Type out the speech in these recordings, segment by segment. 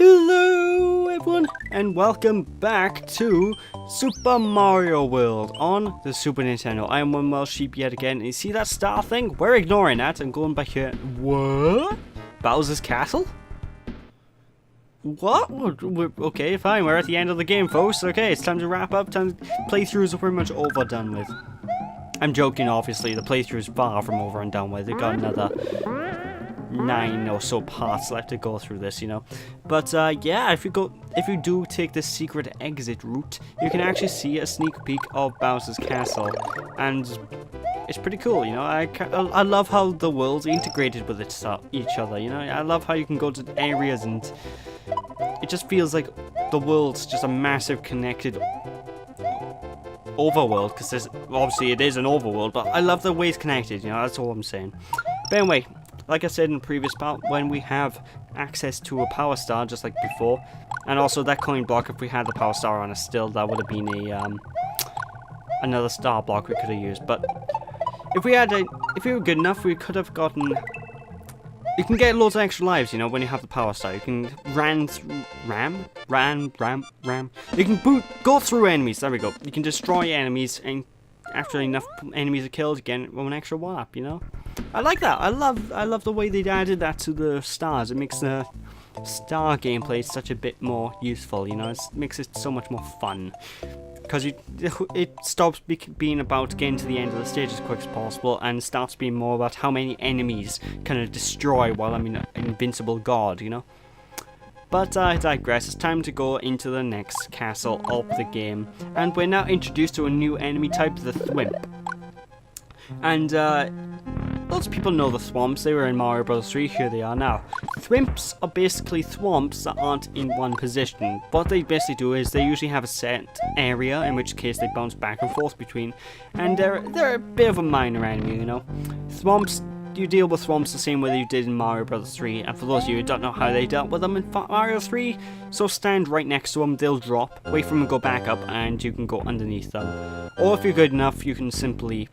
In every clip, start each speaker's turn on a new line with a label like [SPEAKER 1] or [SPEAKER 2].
[SPEAKER 1] Hello everyone and welcome back to Super Mario World on the Super Nintendo. I am one Welsh sheep yet again, and you see that star thing? We're ignoring that and going back here. What? Bowser's Castle? What? Okay, fine, we're at the end of the game, folks. Okay, it's time to wrap up. Playthroughs are pretty much overdone with. I'm joking, obviously. The playthrough is far from over and done with. We've got another 9 or so parts left to go through this, you know. But yeah, if you do take the secret exit route, you can actually see a sneak peek of Bowser's Castle, and it's pretty cool, you know. I love how the world's integrated with each other, you know. I love how you can go to areas and it just feels like the world's just a massive connected overworld, because obviously it is an overworld, but I love the way it's connected, you know. That's all I'm saying. But anyway, like I said in the previous part, when we have access to a power star just like before, and also that coin block, if we had the power star on us still, that would have been a another star block we could have used. But if we were good enough, we could have gotten. You can get loads of extra lives, you know, when you have the power star. You can ram. You can go through enemies. There we go. You can destroy enemies, and after enough enemies are killed, you get one extra warp, you know. I like that. I love the way they added that to the stars. It makes the star gameplay such a bit more useful, you know. It makes it so much more fun, because it stops being about getting to the end of the stage as quick as possible and starts being more about how many enemies can it destroy while I'm an invincible god, you know. But I digress. It's time to go into the next castle of the game, and we're now introduced to a new enemy type, the Thwimp. And lots of people know the Thwomps. They were in Mario Bros. 3, here they are now. Thwimps are basically Thwomps that aren't in one position. What they basically do is they usually have a set area, in which case they bounce back and forth between, and they're a bit of a minor enemy, you know. Thwomps, you deal with Thwomps the same way that you did in Mario Bros. 3, and for those of you who don't know how they dealt with them in Mario 3, so stand right next to them, they'll drop, wait for them to go back up, and you can go underneath them. Or if you're good enough, you can simply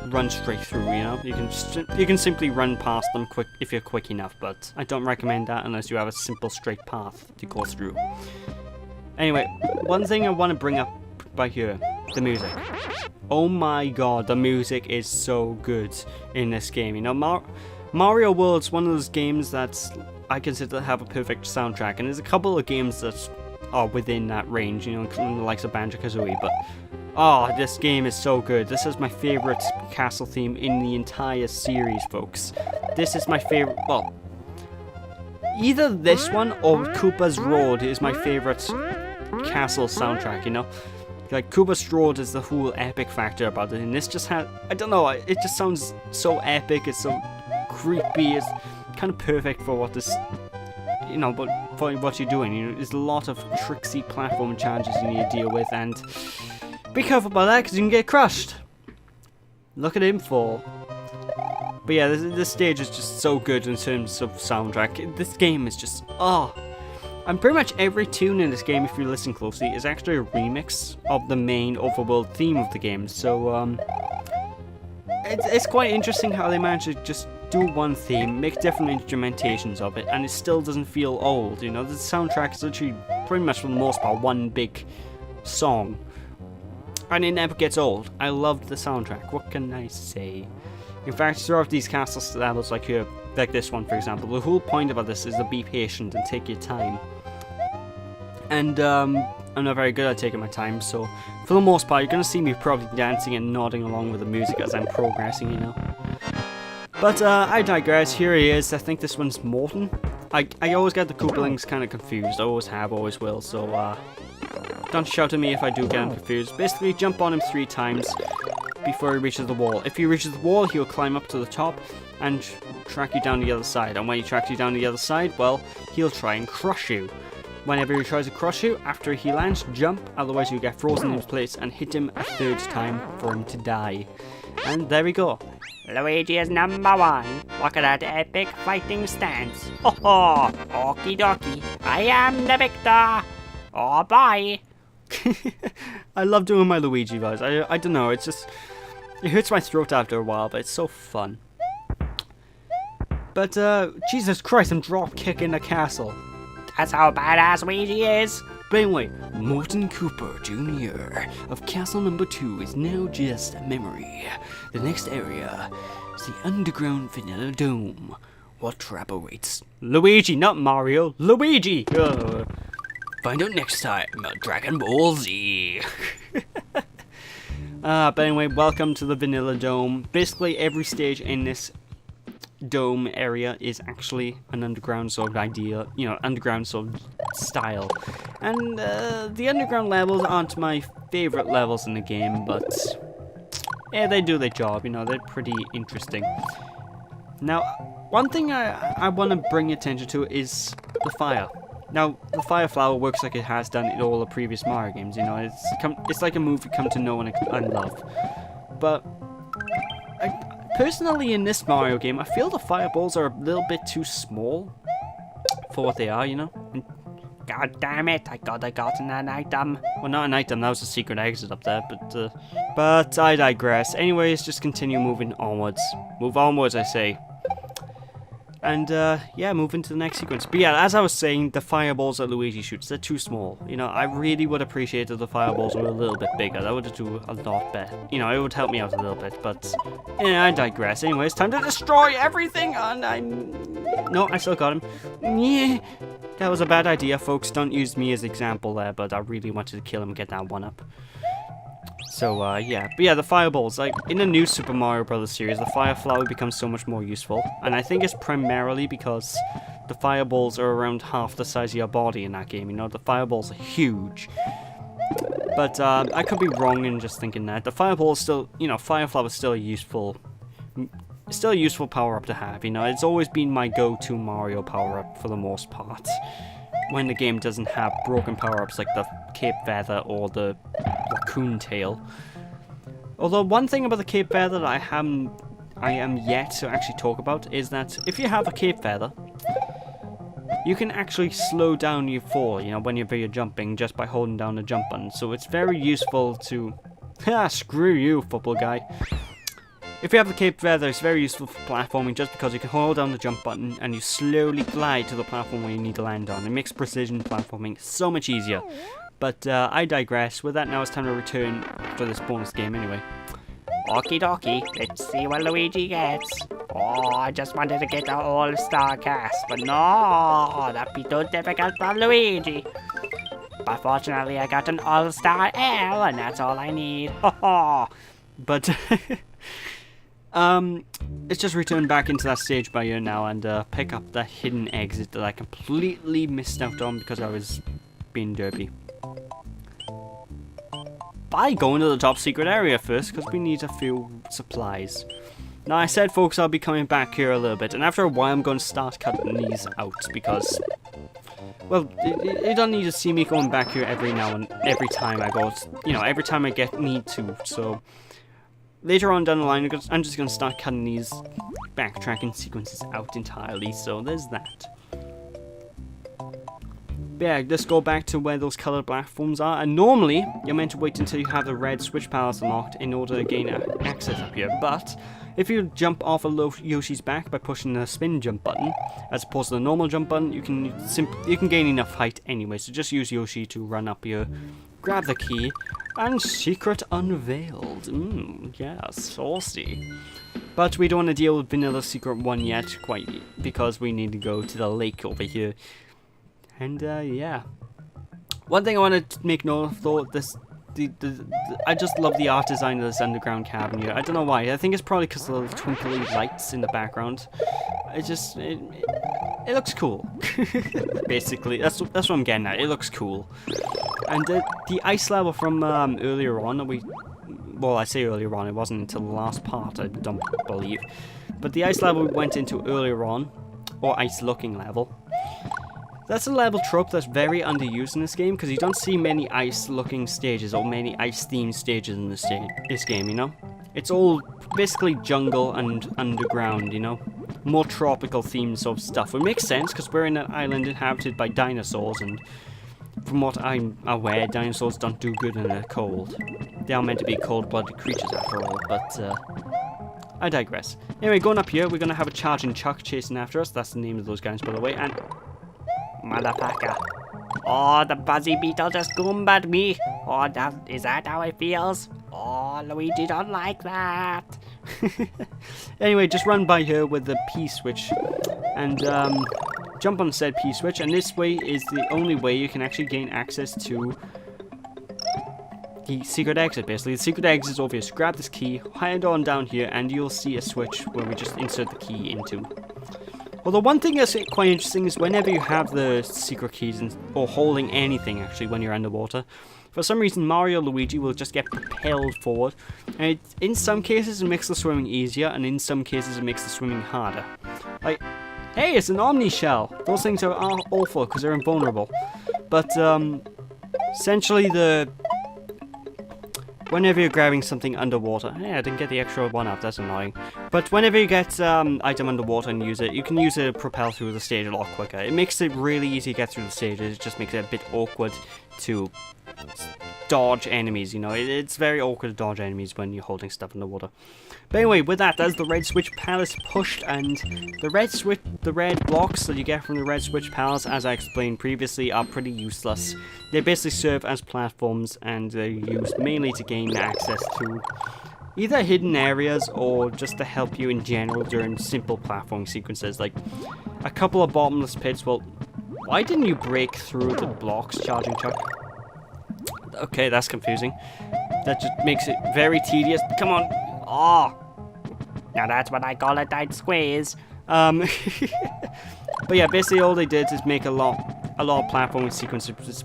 [SPEAKER 1] run straight through, you know. You can simply run past them quick if you're quick enough, but I don't recommend that unless you have a simple straight path to go through. Anyway, one thing I want to bring up by here, the music. Oh my god, the music is so good in this game, you know. Mario World's one of those games that I consider to have a perfect soundtrack, and there's a couple of games that are within that range, you know, including the likes of Banjo-Kazooie, but oh, this game is so good. This is my favorite castle theme in the entire series, folks. This is my favorite, well, either this one or Koopa's Road is my favorite castle soundtrack, you know. Like, Koopa's Road is the whole epic factor about it, and this just has, I don't know, it just sounds so epic, it's so creepy, it's kind of perfect for what this, you know, but for what you're doing, you know. There's a lot of tricksy platform challenges you need to deal with, and be careful about that, because you can get crushed. Look at him fall. But yeah, this stage is just so good in terms of soundtrack. This game is just, oh. And pretty much every tune in this game, if you listen closely, is actually a remix of the main overworld theme of the game. So, it's quite interesting how they manage to just do one theme, make different instrumentations of it, and it still doesn't feel old, you know. The soundtrack is literally, pretty much for the most part, one big song. And it never gets old. I loved the soundtrack. What can I say? In fact, throughout these castle levels, like this one, for example, the whole point about this is to be patient and take your time. And I'm not very good at taking my time, so for the most part, you're gonna see me probably dancing and nodding along with the music as I'm progressing, you know. But I digress. Here he is. I think this one's Morton. I always get the Koopalings kind of confused. I always have, always will. So don't shout at me if I do get him confused. Basically, jump on him 3 times before he reaches the wall. If he reaches the wall, he'll climb up to the top and track you down the other side. And when he tracks you down the other side, well, he'll try and crush you. Whenever he tries to crush you, after he lands, jump, otherwise you get frozen in place, and hit him a 3rd time for him to die. And there we go.
[SPEAKER 2] Luigi is #1. Look at that epic fighting stance. Ho ho! Okie dokie. I am the victor. Oh, bye.
[SPEAKER 1] I love doing my Luigi voice. I don't know, it's just, it hurts my throat after a while, but it's so fun. But, Jesus Christ, I'm drop kicking the castle.
[SPEAKER 2] That's how badass Luigi is.
[SPEAKER 1] But anyway, Morton Cooper Jr. of Castle Number 2 is now just a memory. The next area is the underground Vanilla Dome. What trap awaits? Luigi, not Mario. Luigi! Find out next time on Dragon Ball Z. But anyway, welcome to the Vanilla Dome. Basically, every stage in this dome area is actually an underground sort of idea, you know, underground sort of style. And the underground levels aren't my favorite levels in the game, but yeah, they do their job, you know, they're pretty interesting. Now, one thing I want to bring attention to is the fire. Now, the fire flower works like it has done in all the previous Mario games, you know, it's like a move you come to know and love. But personally, in this Mario game, I feel the fireballs are a little bit too small for what they are, you know? And
[SPEAKER 2] God damn it, I thought I got an item.
[SPEAKER 1] well, not an item, that was a secret exit up there, but I digress. Anyways, just continue moving onwards. Move onwards, I say. And, yeah, move into the next sequence. But yeah, as I was saying, the fireballs that Luigi shoots, they're too small. You know, I really would appreciate if the fireballs were a little bit bigger. That would do a lot better. You know, it would help me out a little bit, but yeah, I digress. Anyways, time to destroy everything, and no, I still got him. Yeah, that was a bad idea, folks. Don't use me as example there, but I really wanted to kill him and get that one up. So, yeah. But yeah, the fireballs, like, in the new Super Mario Bros. Series, the fire flower becomes so much more useful. And I think it's primarily because the fireballs are around half the size of your body in that game, you know? The fireballs are huge. But, I could be wrong in just thinking that. The fireball is still, you know, fire flower is still a useful power-up to have, you know? It's always been my go-to Mario power-up for the most part. When the game doesn't have broken power-ups like the Cape Feather or the Raccoon Tail. Although one thing about the Cape Feather that I am yet to actually talk about is that if you have a Cape Feather, you can actually slow down your fall, you know, whenever you're jumping just by holding down the jump button. So it's very useful to... screw you, football guy. If you have the Cape Feather, it's very useful for platforming just because you can hold down the jump button and you slowly glide to the platform where you need to land on. It makes precision platforming so much easier. But I digress. With that, now it's time to return for this bonus game anyway.
[SPEAKER 2] Okie dokie, let's see what Luigi gets. Oh, I just wanted to get the all-star cast, but no, that'd be too difficult for Luigi. But fortunately, I got an all-star L, and that's all I need. Ho ho!
[SPEAKER 1] But... let's just return back into that stage by here now and pick up the hidden exit that I completely missed out on because I was being derpy. By going to the top secret area first because we need a few supplies. Now I said, folks, I'll be coming back here a little bit, and after a while I'm going to start cutting these out because, well, you don't need to see me going back here every time I go, you know, every time I need to, so... Later on down the line, I'm just going to start cutting these backtracking sequences out entirely, so there's that. But yeah, let's go back to where those colored platforms are, and normally, you're meant to wait until you have the red switch powers unlocked in order to gain access up here, but if you jump off of Yoshi's back by pushing the spin jump button, as opposed to the normal jump button, you can gain enough height anyway, so just use Yoshi to run up here, grab the key, and secret unveiled. Yeah, saucy. But we don't want to deal with Vanilla Secret 1 yet, quite, because we need to go to the lake over here. And, yeah. One thing I want to make note of, though, I just love the art design of this underground cabin here. I don't know why. I think it's probably because of the twinkly lights in the background. It looks cool. Basically, that's what I'm getting at. It looks cool. And the ice level from earlier on, well, I say earlier on, it wasn't until the last part, I don't believe. But the ice level we went into earlier on, or ice-looking level, that's a level trope that's very underused in this game, because you don't see many ice-looking stages, or many ice-themed stages in this game, you know? It's all basically jungle and underground, you know? More tropical themed sort of stuff. It makes sense, because we're in an island inhabited by dinosaurs, and from what I'm aware, dinosaurs don't do good in the cold. They are meant to be cold-blooded creatures after all, but I digress. Anyway, going up here, we're going to have a charging Chuck chasing after us. That's the name of those guys, by the way, and...
[SPEAKER 2] motherfucker. Oh, the buzzy beetle just goombaed me. Oh, is that how it feels? Oh, Luigi don't like that.
[SPEAKER 1] Anyway, just run by her with the P switch and jump on said P switch, and this way is the only way you can actually gain access to the secret exit. Basically, the secret exit is obvious. Grab this key, head on down here, and you'll see a switch where we just insert the key into. Although one thing that's quite interesting is whenever you have the secret keys or holding anything actually when you're underwater, for some reason Mario and Luigi will just get propelled forward, and in some cases it makes the swimming easier, and in some cases it makes the swimming harder. Like, hey, it's an Omni Shell! Those things are awful because they're invulnerable. But essentially whenever you're grabbing something underwater... Hey, I didn't get the extra one up, that's annoying. But whenever you get item underwater and use it, you can use it to propel through the stage a lot quicker. It makes it really easy to get through the stages, it just makes it a bit awkward to dodge enemies, you know. It's very awkward to dodge enemies when you're holding stuff underwater. But anyway, with that, as the red switch palace pushed, and the red blocks that you get from the red switch palace, as I explained previously, are pretty useless. They basically serve as platforms, and they're used mainly to gain access to either hidden areas or just to help you in general during simple platforming sequences, like a couple of bottomless pits. Well, why didn't you break through the blocks, Charging Chuck? Okay, that's confusing. That just makes it very tedious. Come on.
[SPEAKER 2] Oh, now that's what I call a tight squeeze.
[SPEAKER 1] But yeah, basically all they did is make a lot of platforming sequences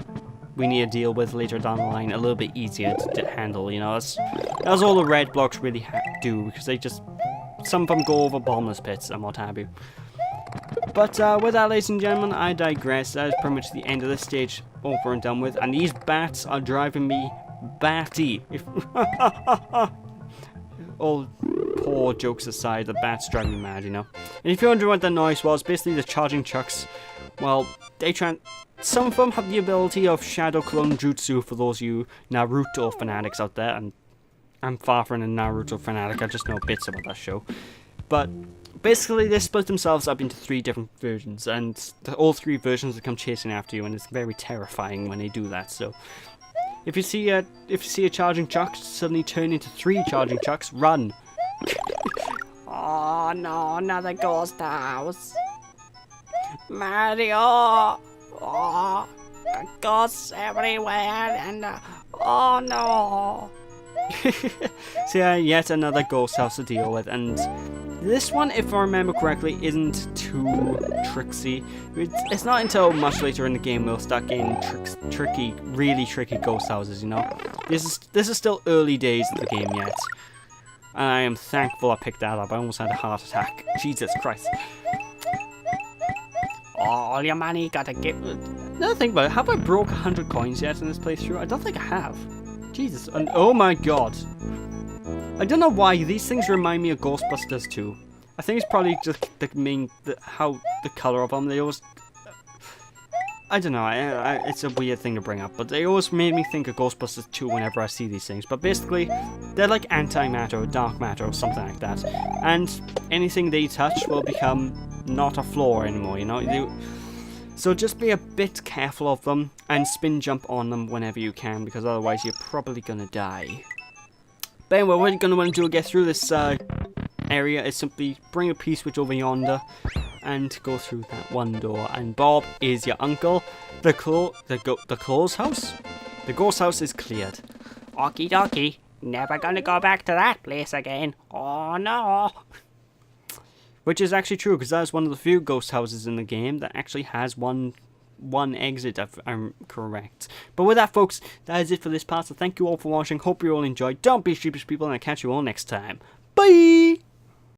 [SPEAKER 1] we need to deal with later down the line a little bit easier to handle, you know. That's all the red blocks really do, because they just, some of them go over bottomless pits and what have you. But with that, ladies and gentlemen, I digress. That is pretty much the end of this stage over and done with, and these bats are driving me batty. All poor jokes aside, the bats drive me mad, you know. And if you're wondering what that noise was, basically the Charging Chucks, well, some of them have the ability of Shadow Clone Jutsu, for those of you Naruto fanatics out there, and I'm far from a Naruto fanatic, I just know bits about that show. But basically they split themselves up into 3 different versions, and all 3 versions will come chasing after you, and it's very terrifying when they do that. So if you see a Charging Chuck suddenly turn into 3 Charging Chucks, run.
[SPEAKER 2] Oh no, another ghost house. Mario! Oh, ghosts everywhere, and oh no.
[SPEAKER 1] So yeah, yet another ghost house to deal with, and this one, if I remember correctly, isn't too tricksy. It's not until much later in the game we'll start getting really tricky ghost houses, you know. This is still early days of the game yet. And I am thankful I picked that up. I almost had a heart attack. Jesus Christ.
[SPEAKER 2] All your money gotta get...
[SPEAKER 1] Another thing about it, have I broke 100 coins yet in this playthrough? I don't think I have. Jesus, and oh my god. I don't know why, these things remind me of Ghostbusters 2. I think it's probably just the colour of them, they always... I don't know, it's a weird thing to bring up, but they always made me think of Ghostbusters 2 whenever I see these things. But basically, they're like antimatter or dark matter or something like that. And anything they touch will become not a floor anymore, you know? So just be a bit careful of them and spin jump on them whenever you can, because otherwise you're probably gonna die. But anyway, what you're gonna want to do to get through this area is simply bring a P-switch over yonder and go through that one door. And Bob is your uncle. The close house? The ghost house is cleared.
[SPEAKER 2] Okie dokie. Never gonna go back to that place again. Oh no.
[SPEAKER 1] Which is actually true, because that is one of the few ghost houses in the game that actually has one exit, if I'm correct. But with that, folks, that is it for this part. So thank you all for watching. Hope you all enjoyed. Don't be sheepish, people, and I'll catch you all next time. Bye!